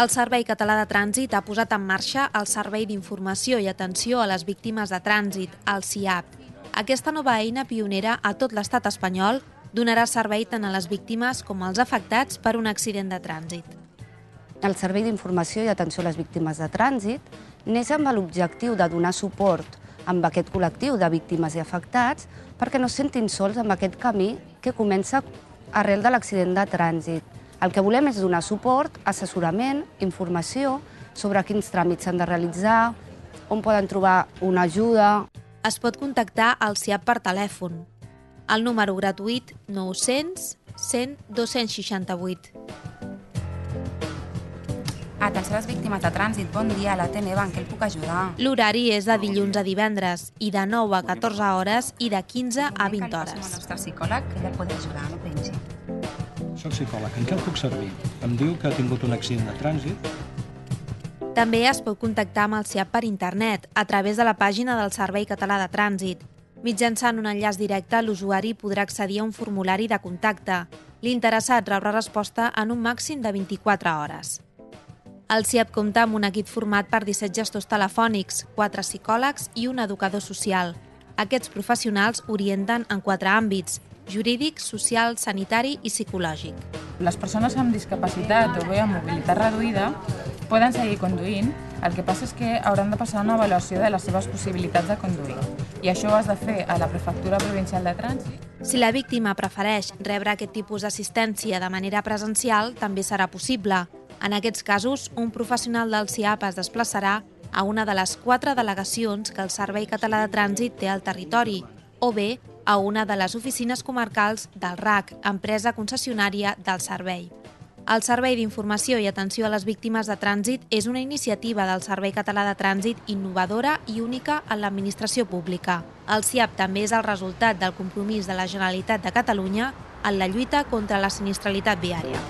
El Servei Català de Trànsit ha posat en marxa el Servei d'Informació i Atenció a les Víctimes de Trànsit, el SIAP. Aquesta nova eina pionera a tot l'estat espanyol donarà servei tant a les víctimes com als afectats per un accident de trànsit. El Servei d'Informació i Atenció a les Víctimes de Trànsit neix amb l'objectiu de donar suport amb aquest col·lectiu de víctimes i afectats perquè no es sentin sols amb aquest camí que comença arrel de l'accident de trànsit. El que volem és donar suport, assessorament, informació sobre quins tràmits s'han de realitzar, on poden trobar una ajuda. Es pot contactar al SIAP per telèfon. El número gratuït 900 100 268. Atenció a les víctimes de trànsit, bon dia, a l'Ateneu, en què el puc ajudar? L'horari és de dilluns a divendres, i de 9 a 14 hores i de 15 a 20 hores. El nostre psicòleg, que ella el podrà ajudar, no pensi. Soc psicòleg, en què el puc servir? Em diu que ha tingut un accident de trànsit. També es pot contactar amb el SIAP per internet, a través de la pàgina del Servei Català de Trànsit. Mitjançant un enllaç directe, l'usuari podrà accedir a un formulari de contacte. L'interessat rebrà resposta en un màxim de 24 hores. El SIAP compta amb un equip format per 17 gestors telefònics, 4 psicòlegs i un educador social. Aquests professionals orienten en 4 àmbits: jurídic, social, sanitari i psicològic. Les persones amb discapacitat o bé amb mobilitat reduïda poden seguir conduint, el que passa és que hauran de passar una avaluació de les seves possibilitats de conduir. I això ho has de fer a la Prefectura Provincial de Trànsit. Si la víctima prefereix rebre aquest tipus d'assistència de manera presencial, també serà possible. En aquests casos, un professional del SIAP es desplaçarà a una de les 4 delegacions que el Servei Català de Trànsit té al territori, o bé a una de les oficines comarcals del RAC, empresa concessionària del servei. El Servei d'Informació i Atenció a les Víctimes de Trànsit és una iniciativa del Servei Català de Trànsit innovadora i única en l'administració pública. El SIAP també és el resultat del compromís de la Generalitat de Catalunya en la lluita contra la sinistralitat viària.